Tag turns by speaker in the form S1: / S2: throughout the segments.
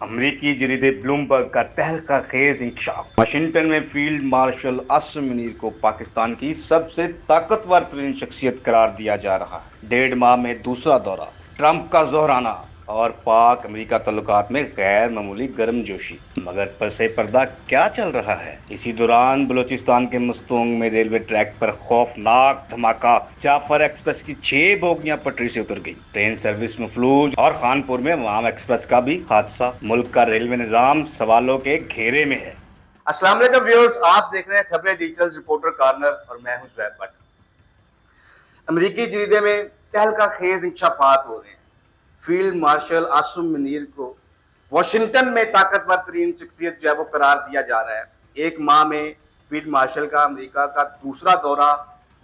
S1: امریکی جریدے بلومبرگ کا تہلکہ خیز انکشاف، واشنگٹن میں فیلڈ مارشل اسم منیر کو پاکستان کی سب سے طاقتور ترین شخصیت قرار دیا جا رہا ہے۔ 1.5 ماہ میں دوسرا دورہ، ٹرمپ کا زہرانہ اور پاک امریکہ تعلقات میں غیر معمولی گرم جوشی۔ مگر پس پردہ کیا چل رہا ہے؟ اسی دوران بلوچستان کے مستونگ میں ریلوے ٹریک پر خوفناک دھماکہ، جعفر ایکسپریس کی 6 بوگیاں پٹری سے اتر گئی، ٹرین سروس مفلوج، اور خانپور میں وام ایکسپریس کا بھی حادثہ۔ ملک کا ریلوے نظام سوالوں کے گھیرے میں ہے۔
S2: السلام علیکم ویورز، آپ دیکھ رہے ہیں خبریں ڈیجیٹل رپورٹر کارنر اور میں ہوں زبیر بٹ۔ امریکی جریدے میں تہلکہ خیز انکشافات ہو رہے ہیں۔ فیلڈ مارشل عاصم منیر کو واشنگٹن میں طاقتور ترین شخصیت جو ہے وہ قرار دیا جا رہا ہے۔ 1 ماہ میں فیلڈ مارشل کا امریکہ کا دوسرا دورہ،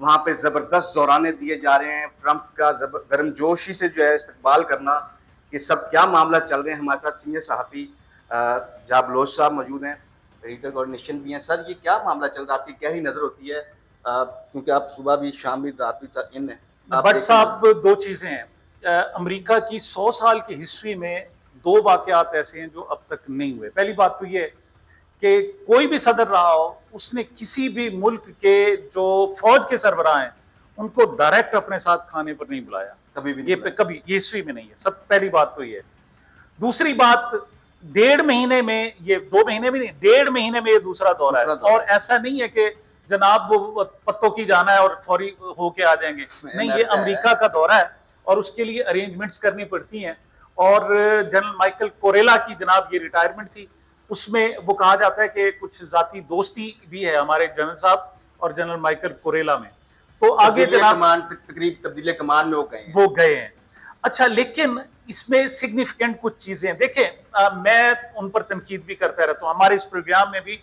S2: وہاں پہ زبردست زورانے دیے جا رہے ہیں، ٹرمپ کا گرم جوشی سے جو ہے استقبال کرنا۔ یہ سب کیا معاملہ چل رہے ہیں؟ ہمارے ساتھ سینئر صحافی جہاں بلوچ صاحب موجود ہیں، ایڈیٹر کوآرڈینیشن بھی ہیں۔ سر یہ کیا معاملہ چل رہا ہے؟ آپ کی کیا ہی نظر ہوتی ہے، کیونکہ آپ صبح بھی شام بھی رات بھی ان ہیں؟
S3: بٹ صاحب، 2 چیزیں ہیں۔ امریکہ کی 100 سال کی ہسٹری میں 2 واقعات ایسے ہیں جو اب تک نہیں ہوئے۔ پہلی بات تو یہ کہ کوئی بھی صدر رہا ہو، اس نے کسی بھی ملک کے جو فوج کے سربراہ ہیں ان کو ڈائریکٹ اپنے ساتھ کھانے پر نہیں بلایا،
S2: کبھی بھی
S3: یہ ہسٹری میں نہیں ہے۔ سب پہلی بات تو یہ ہے۔ دوسری بات، 1.5 مہینے میں، یہ 2 مہینے بھی نہیں، 1.5 مہینے میں یہ دوسرا دورہ ہے، اور ایسا نہیں ہے کہ جناب وہ پتوں کی جانا ہے اور فوری ہو کے آ جائیں گے، نہیں، یہ امریکہ کا دورہ ہے اور اس کے لیے ارینجمنٹس کرنی پڑتی ہیں۔ اور جنرل مائیکل کوریلا کی جناب یہ ریٹائرمنٹ تھی، اس میں وہ کہا جاتا ہے کہ کچھ ذاتی دوستی بھی ہے ہمارے جنرل صاحب اور جنرل مائیکل کوریلا میں، تو آگے جناب
S2: تقریب تبدیلی کمان میں
S3: وہ گئے ہیں۔ اچھا، لیکن اس میں سگنیفیکنٹ کچھ چیزیں دیکھیں، میں ان پر تنقید بھی کرتا رہتا ہوں، ہمارے اس پروگرام میں بھی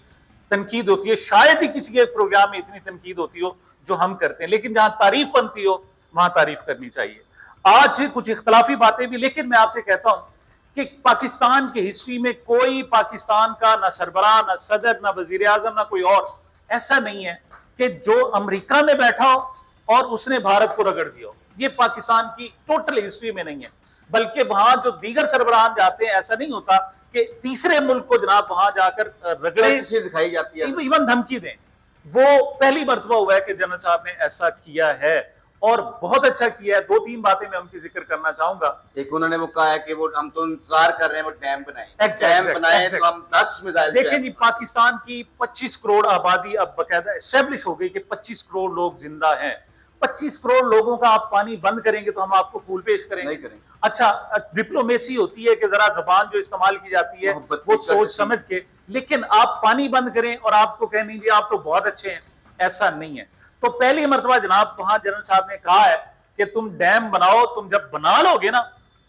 S3: تنقید ہوتی ہے، شاید ہی کسی کے پروگرام میں اتنی تنقید ہوتی ہو جو ہم کرتے ہیں، لیکن جہاں تعریف بنتی ہو وہاں تعریف کرنی چاہیے۔ آج کچھ اختلافی باتیں بھی، لیکن میں آپ سے کہتا ہوں کہ پاکستان کی ہسٹری میں کوئی پاکستان کا نہ سربراہ، نہ صدر، نہ وزیر اعظم، نہ کوئی اور ایسا نہیں ہے کہ جو امریکہ میں بیٹھا ہو اور اس نے بھارت کو رگڑ دیا ہو۔ یہ پاکستان کی ٹوٹل ہسٹری میں نہیں ہے، بلکہ وہاں جو دیگر سربراہان جاتے ہیں ایسا نہیں ہوتا کہ تیسرے ملک کو جناب وہاں جا کر رگڑے
S2: دکھائی جاتی ہے،
S3: ایون دھمکی دیں۔ وہ پہلی مرتبہ ہوا ہے کہ جنرل صاحب نے ایسا کیا ہے اور بہت اچھا کیا ہے۔ 2-3 باتیں میں ان کی ذکر کرنا چاہوں گا۔
S2: ایک انہوں نے وہ کہا ہے کہ وہ ہم تو انتظار کر رہے ہیں وہ ڈیم بنائیں، ڈیم بنائیں تو ہم 10 میزائل۔
S3: دیکھیں جی، پاکستان کی 25 کروڑ آبادی اب باقاعدہ اسٹیبلش ہو گئی کہ 25 کروڑ لوگ زندہ ہیں۔ 25 کروڑ لوگوں کا آپ پانی بند کریں گے تو ہم آپ کو پھول پیش کریں گے؟ اچھا، ڈپلومیسی ہوتی ہے کہ ذرا زبان جو استعمال کی جاتی ہے وہ سوچ سمجھ کے، لیکن آپ پانی بند کریں اور آپ کو کہنے جی آپ تو بہت اچھے ہیں، ایسا نہیں ہے۔ تو پہلی مرتبہ جناب وہاں جنرل صاحب نے کہا ہے کہ تم ڈیم بناؤ، تم جب بنا لو گے نا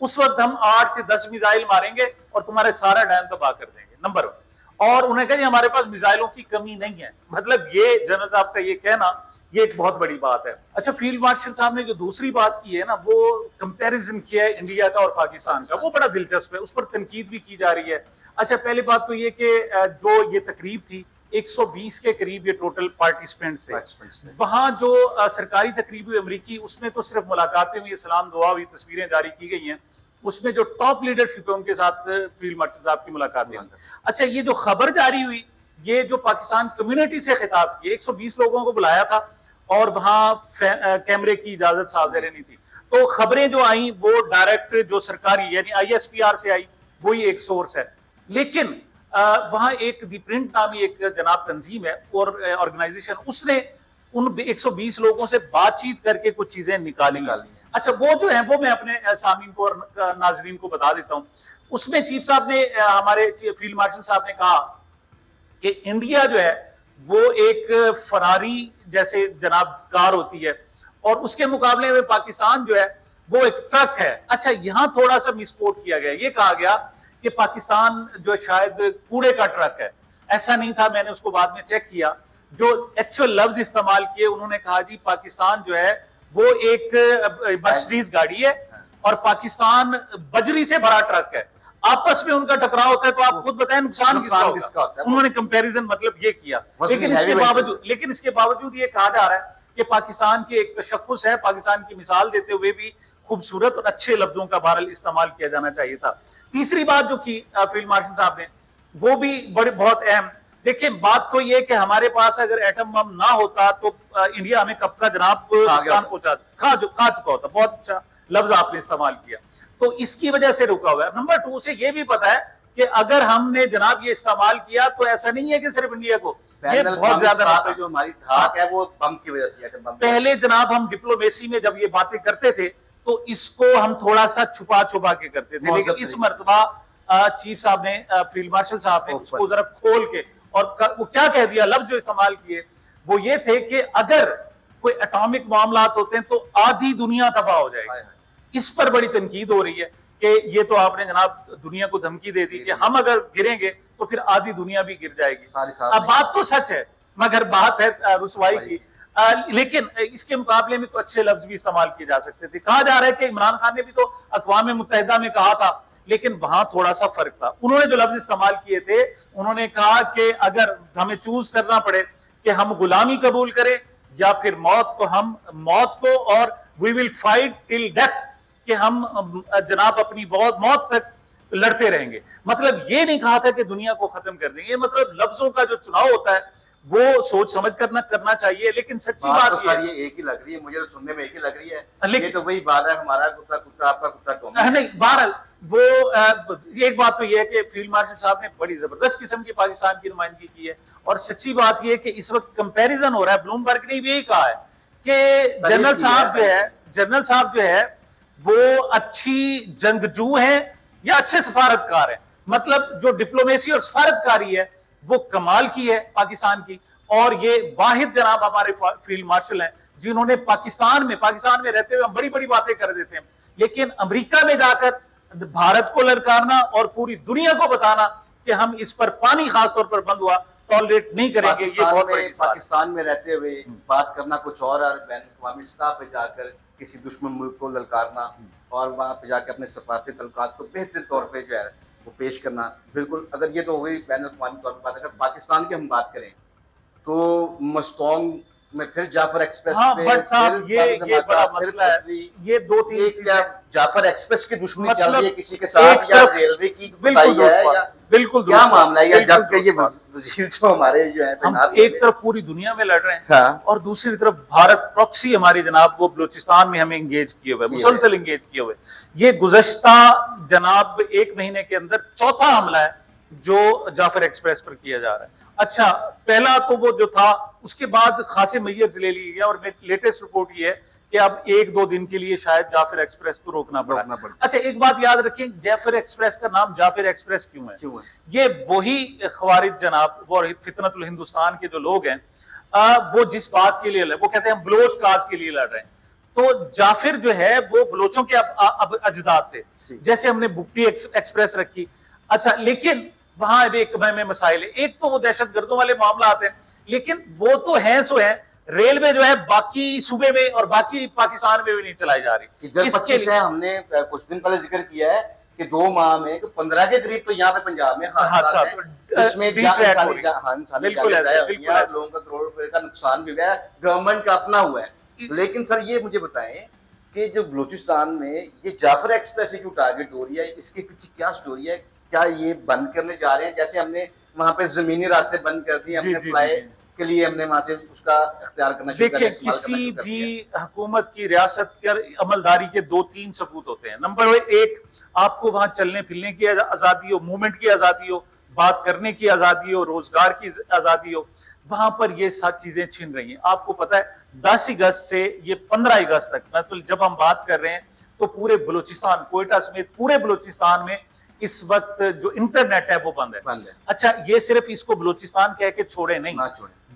S3: اس وقت ہم 8 سے 10 میزائل ماریں گے اور تمہارے سارا ڈیم تباہ کر دیں گے، نمبر 1۔ اور انہیں کہا جی ہمارے پاس میزائلوں کی کمی نہیں ہے، مطلب یہ جنرل صاحب کا یہ کہنا یہ ایک بہت بڑی بات ہے۔ اچھا، فیلڈ مارشل صاحب نے جو دوسری بات کی ہے نا، وہ کمپیریزن کیا ہے انڈیا کا اور پاکستان کا، وہ بڑا دلچسپ ہے، اس پر تنقید بھی کی جا رہی ہے۔ اچھا، پہلی بات تو یہ کہ جو یہ تقریب تھی 120 کے قریب یہ ٹوٹل پارٹیسپینٹس تھے، وہاں جو سرکاری تقریب ہوئی امریکی، اس میں تو صرف ملاقاتیں ہوئی، سلام دعا ہوئی، تصویریں جاری کی گئی ہیں، اس میں جو ٹاپ لیڈرشپ ہے ان کے ساتھ فیلڈ مارشل صاحب کی ملاقاتیں ہوئی۔ اچھا، یہ جو خبر جاری ہوئی، یہ جو پاکستان کمیونٹی سے خطاب کیا، 120 لوگوں کو بلایا تھا اور وہاں کیمرے کی اجازت صاحب نہیں تھی، تو خبریں جو آئیں وہ ڈائریکٹ جو سرکاری یعنی ISPR سے آئی، وہی ایک سورس ہے۔ لیکن وہاں ایک دی پرنٹ نامی ایک جناب تنظیم ہے اور آرگنائزیشن، اس نے ان 120 لوگوں سے بات چیت کر کے کچھ چیزیں نکالی۔ اچھا، وہ جو ہیں وہ میں اپنے سامعین کو اور ناظرین کو بتا دیتا ہوں۔ اس میں چیف صاحب نے، ہمارے فیلڈ مارشل صاحب نے کہا کہ انڈیا جو ہے وہ ایک فراری جیسے جناب کار ہوتی ہے اور اس کے مقابلے میں پاکستان جو ہے وہ ایک ٹرک ہے۔ اچھا، یہاں تھوڑا سا مس کوٹ کیا گیا، یہ کہا گیا کہ پاکستان جو شاید کوڑے کا ٹرک ہے، ایسا نہیں تھا، میں نے اس کو بعد میں چیک کیا۔ جو ایکچوئل لفظ استعمال کیے انہوں نے کہا جی پاکستان جو ہے وہ ایک مرسڈیز گاڑی ہے اور پاکستان بجری سے بھرا ٹرک ہے، آپس میں ان کا ٹکراؤ ہوتا ہے تو آپ خود بتائیں نقصان کس کا ہوگا۔ انہوں نے کمپیریزن مطلب یہ کیا، لیکن اس کے باوجود یہ کہا جا رہا ہے کہ پاکستان کی ایک تشخص ہے، پاکستان کی مثال دیتے ہوئے بھی خوبصورت اور اچھے لفظوں کا بہرحال استعمال کیا جانا چاہیے تھا۔ तीसरी बात जो की फील्ड मार्शल साहब ने, वो भी बड़ी बहुत अहम। देखिए बात तो ये कि हमारे पास अगर एटम बम ना होता तो इंडिया हमें कब का जनाब नुकसान पहुंचा खा चुका होता। बहुत अच्छा लफ्ज आपने इस्तेमाल किया, तो इसकी वजह से रुका हुआ है। नंबर 2, उसे ये भी पता है कि अगर हमने जनाब ये इस्तेमाल किया तो ऐसा नहीं है कि सिर्फ इंडिया को, ये बहुत ज्यादा
S2: जो हमारी धाक है वो बम की वजह से है।
S3: पहले जनाब हम डिप्लोमेसी में जब ये बातें करते थे तो इसको हम थोड़ा सा छुपा के करते थे, लेकिन इस मर्तबा चीफ साहब ने, फील्ड मार्शल साहब ने उसको जरा खोल के, और वो क्या कह दिया, लफ्ज जो इस्तेमाल किए वो ये थे कि अगर कोई एटॉमिक मामलात होते हैं तो आधी दुनिया तबाह हो जाएगी। इस पर बड़ी तनकीद हो रही है कि ये तो आपने जनाब दुनिया को धमकी दे दी कि हम अगर गिरेंगे तो फिर आधी दुनिया भी गिर जाएगी। अब बात तो सच है, मगर बात है रुसवाई की। लेकिन इसके मुकाबले में तो अच्छे लफ्ज भी इस्तेमाल किए जा सकते थे। कहा जा रहा है कि इमरान खान ने भी तो अक़वाम मुत्तहिदा में कहा था, लेकिन वहां थोड़ा सा फर्क था। उन्होंने जो लफ्ज इस्तेमाल किए थे, उन्होंने कहा कि अगर हमें चूज करना पड़े कि हम गुलामी कबूल करें या फिर मौत, तो हम मौत को, और we will fight till death, कि हम जनाब अपनी बहुत मौत तक लड़ते रहेंगे। मतलब ये नहीं कहा था कि दुनिया को खत्म कर देंगे। मतलब लफ्जों का जो चुनाव होता है वो सोच समझ करना चाहिए। लेकिन सच्ची बात
S2: तो ये एक ही लग रही है, मुझे तो सुनने में एक ही लग रही है। ये तो वही बात है, हमारा कुत्ता कुत्ता आपका कुत्ता टोमी।
S3: नहीं, बहरहाल वो एक बात तो ये है कि फील्ड मार्शल साहब ने बड़ी जबरदस्त किस्म की पाकिस्तान की नुमाइंदगी की है। और सच्ची बात ये है कि इस वक्त कंपैरिजन हो रहा है, ब्लूमबर्ग ने भी यही कहा है कि जनरल साहब जो है वो अच्छी जंगजू हैं या अच्छे सफारतकार हैं। मतलब जो डिप्लोमेसी और सफारतकारी है वो कमाल की है पाकिस्तान की। और ये वाहिद जनाब हमारे फील्ड मार्शल हैं जिन्होंने पाकिस्तान में रहते हुए हम बड़ी बड़ी बातें कर देते हैं, लेकिन अमेरिका में जाकर भारत को ललकारना और पूरी दुनिया को बताना कि हम इस पर पानी खासतौर पर बंद हुआ टॉलरेट नहीं करेंगे। ये बहुत बड़ी
S2: पाकिस्तान में रहते हुए बात करना कुछ और बैन-ए-अक़वामी सतह पे जाकर किसी दुश्मन मुल्क को ललकारना और वहां पे जाकर अपने सफारती तल्लुकात को बेहतर तौर पे जो है वो पेश करना, बिल्कुल। अगर ये तो हो गई बैन-ए-अक़वामी तौर पर बात। अगर पाकिस्तान की हम बात करें तो मस्तोंग में फिर जाफर एक्सप्रेस
S3: बट साहब ये बड़ा मसला है। ये 2-3 चीजें,
S2: जाफर एक्सप्रेस की दुश्मनी चल रही है किसी के साथ, या रेलवे की
S3: बिल्कुल
S2: क्या मामला है, या जबकि ये वजीर जो हमारे जो है,
S3: हम एक तरफ पूरी दुनिया में लड़ रहे हैं और दूसरी तरफ भारत प्रॉक्सी हमारी जनाब वो बलूचिस्तान में हमें एंगेज किए हुए, मुसलसल एंगेज किए हुए। ये गुज़श्ता जनाब 1 महीने के अंदर चौथा हमला है जो जाफर एक्सप्रेस पर किया जा रहा है। अच्छा, पहला तो वो जो था, उसके बाद खासे मेजर्स ले लिए गए और लेटेस्ट रिपोर्ट ये है कि अब 1-2 दिन के लिए शायद जाफर एक्सप्रेस को रोकना पड़ा। अच्छा, एक बात याद रखें, जाफर एक्सप्रेस का नाम जाफर एक्सप्रेस क्यों है? ये वही खवारिज जनाब, वो फितनतुल हिंदुस्तान के जो लोग हैं, वो जिस बात के लिए वो कहते हैं बलोच काज के लिए लड़ रहे हैं। तो जाफिर जो है वो बलोचों के अब अजदाद थे, जैसे हमने बुक्टी एक्सप्रेस रखी। अच्छा, लेकिन वहां एक में मसाइल है। एक तो वो दहशत गर्दों वाले मामला आते हैं, लेकिन वो तो है सो है, रेलवे जो है बाकी सूबे में और बाकी पाकिस्तान में भी नहीं चलाई जा रही।
S2: इधर 25 है, हमने कुछ दिन पहले जिक्र किया है कि 2 माह में 15 के करीब तो यहाँ पे पंजाब में इसमें लोगों का करोड़ रुपए का नुकसान भी हुआ है, गवर्नमेंट का अपना हुआ है। लेकिन सर ये मुझे बताएं कि जो बलूचिस्तान में ये जाफर एक्सप्रेस क्यों टारगेट हो रही है, इसके पीछे क्या स्टोरी है? क्या ये बंद करने जा रहे हैं? जैसे हमने वहां पे जमीनी रास्ते बंद कर दिए, हमने फ्लाई के लिए हमने वहां से उसका इख्तियार करना शुरू कर दिया।
S3: देखिए, किसी भी हुकूमत की रियासत के अमलदारी के 2-3 सबूत होते हैं। नंबर 1, आपको वहां चलने फिरने की आजादी हो, मूवमेंट की आजादी हो, बात करने की आजादी हो, रोजगार की आजादी हो। वहां पर ये सब चीजें छिन रही हैं। आपको पता है 10 अगस्त से ये 15 अगस्त तक, मतलब जब हम बात कर रहे हैं तो पूरे बलूचिस्तान, कोयटा समेत पूरे बलूचिस्तान में इस वक्त जो इंटरनेट है वो बंद है। अच्छा, ये सिर्फ इसको बलूचिस्तान कह के छोड़े नहीं,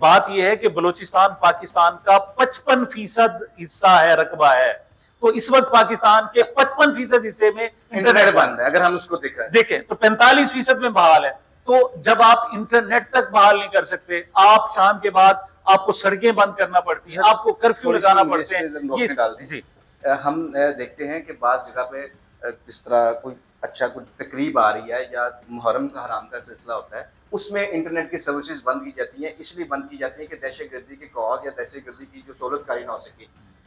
S3: बात ये है कि बलूचिस्तान पाकिस्तान का 55% हिस्सा है, रकबा है। तो इस वक्त पाकिस्तान के 55% हिस्से में इंटरनेट बंद है।
S2: अगर हम उसको देखें
S3: तो 45% में बहाल है। तो जब आप इंटरनेट तक बहाल नहीं कर सकते, आप शाम के बाद आपको सड़कें बंद करना पड़ती हैं, आपको कर्फ्यू लगाना पड़ते हैं।
S2: हम देखते हैं कि बास जगह पे जिस तरह कोई अच्छा कोई तकरीब आ रही है या मुहर्रम का हराम का सिलसिला होता है, उसमें इंटरनेट की सर्विसेज बंद की जाती हैं, इसलिए बंद की जाती है कि दहशतगर्दी के कॉज या दहशतगर्दी की जो सहूलतकारी ना हो सके।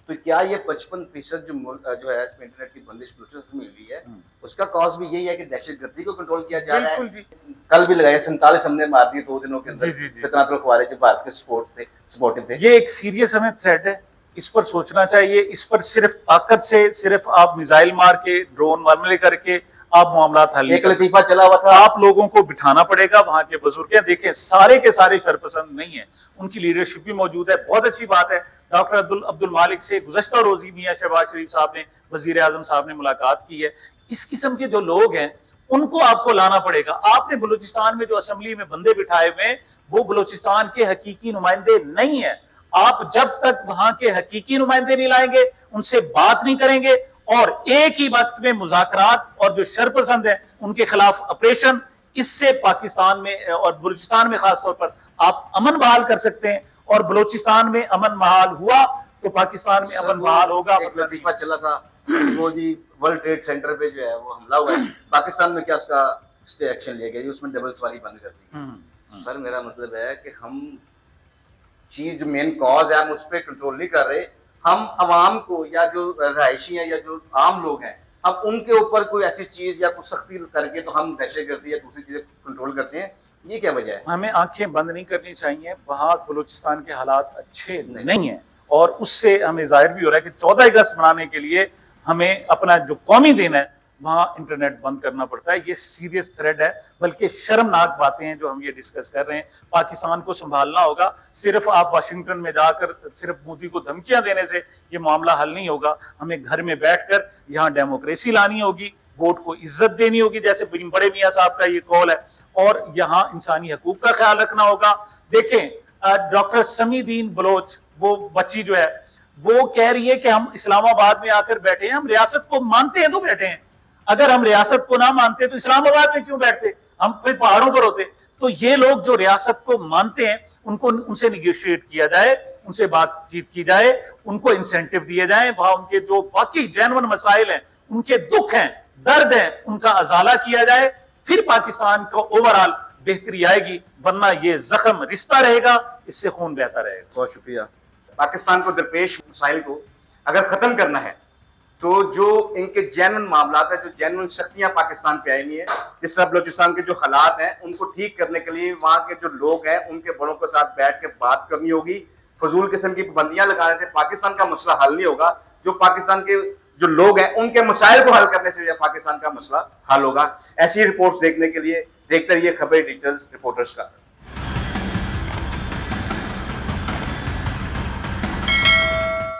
S2: तो क्या ये 55% जो है इसमें इंटरनेट की बंदिश बलूचिस्तान में हुई है, उसका कॉज भी यही है कि दहशतगर्दी को कंट्रोल किया जा रहा
S3: बिल्कुल
S2: है।
S3: जी।
S2: कल भी लगाए 47 हमने मार दिए 2 दिनों के अंदर,
S3: जी, जी, जी।
S2: फितना तो अखबार जो भारत के सपोर्टिव थे।
S3: ये एक सीरियस हमें थ्रेट है, इस पर सोचना चाहिए। इस पर सिर्फ ताकत से, सिर्फ आप मिसाइल मार के, ड्रोन मारने करके आप मामला हल नहीं
S2: एक
S3: कर
S2: लतीफा
S3: सकते।
S2: चला हुआ था,
S3: आप लोगों को बिठाना पड़ेगा। वहां के बुजुर्ग देखें, सारे के सारे शरपसंद नहीं है, उनकी लीडरशिप भी मौजूद है। बहुत अच्छी बात है, डॉक्टर अब्दुल मालिक से गुज़श्ता रोजी मियां शहबाज शरीफ साहब ने, वजीर आजम साहब ने मुलाकात की है। इस किस्म के जो लोग हैं उनको आपको लाना पड़ेगा। आपने बलूचिस्तान में जो असेंबली में बंदे बिठाए हुए हैं, वो बलूचिस्तान के हकीकी नुमाइंदे नहीं है। आप जब तक वहां के हकीकी नुमाइंदे नहीं लाएंगे, उनसे बात नहीं करेंगे और एक ही वक्त में मुज़ाकरात और जो शरपसंद है उनके खिलाफ ऑपरेशन, इससे पाकिस्तान में और बलूचिस्तान में खासतौर पर आप अमन बहाल कर सकते हैं। और बलूचिस्तान में अमन बहाल हुआ तो पाकिस्तान में अमन बहाल होगा।
S2: एक लतीफा चला था वो जी, वर्ल्ड ट्रेड सेंटर पे जो है वो हमला हुआ है, पाकिस्तान में क्या उसका स्टे एक्शन लिया गया जी, उसमें डबल सवारी बंद कर दी। सर मेरा मतलब है कि हम चीज जो मेन कॉज है हम उस पर कंट्रोल नहीं कर रहे, हम अवाम को या जो रहायशी हैं या जो आम लोग हैं, हम उनके ऊपर कोई ऐसी चीज या कुछ सख्ती करके तो हम दहशतगर्दी या दूसरी चीजें कंट्रोल करते हैं। ये क्या वजह है?
S3: हमें आंखें बंद नहीं करनी चाहिए। वहां बलूचिस्तान के हालात अच्छे नहीं है और उससे हमें जाहिर भी हो रहा है कि 14 अगस्त मनाने के लिए हमें अपना जो कौमी दिन है वहां इंटरनेट बंद करना पड़ता है। ये सीरियस थ्रेट है, बल्कि शर्मनाक बातें हैं जो हम ये डिस्कस कर रहे हैं। पाकिस्तान को संभालना होगा। सिर्फ आप वाशिंगटन में जाकर सिर्फ मोदी को धमकियां देने से ये मामला हल नहीं होगा। हमें घर में बैठकर यहाँ डेमोक्रेसी लानी होगी, वोट को इज्जत देनी होगी, जैसे बड़े मियाँ साहब का ये कॉल है, और यहाँ इंसानी हकूक का ख्याल रखना होगा। देखें, डॉक्टर समीदीन बलोच, वो बच्ची जो है, वो कह रही है कि हम इस्लामाबाद में आकर बैठे हैं, हम रियासत को मानते हैं तो बैठे हैं। अगर हम रियासत को ना मानते तो इस्लामाबाद में क्यों बैठते, हम फिर पहाड़ों पर होते। तो ये लोग जो रियासत को मानते हैं उनको, उनसे निगोशिएट किया जाए, उनसे बातचीत की जाए, उनको इंसेंटिव दिए जाए, वहां उनके जो बाकी जेन्युइन मसाइल हैं, उनके दुख हैं, दर्द है, उनका अजाला किया जाए, फिर पाकिस्तान को ओवरऑल बेहतरी आएगी। वरना ये जख्म रिश्ता रहेगा, इससे खून बहता रहेगा।
S2: बहुत शुक्रिया। पाकिस्तान को दरपेश मसाइल को अगर खत्म करना है तो जो इनके जेन्युइन मामला है, जो जेन्युइन शक्तियां पाकिस्तान पे आई नहीं है, जिस तरह बलूचिस्तान के जो हालात हैं उनको ठीक करने के लिए वहां के जो लोग हैं उनके बड़ों के साथ बैठ के बात करनी होगी। फजूल किस्म की पाबंदियां लगाने से पाकिस्तान का मसला हल नहीं होगा। जो पाकिस्तान के जो लोग हैं उनके मसाइल को हल करने से पाकिस्तान का मसला हल होगा। ऐसी रिपोर्ट्स देखने के लिए देखते रहिए खबरें डिजिटल रिपोर्टर्स का।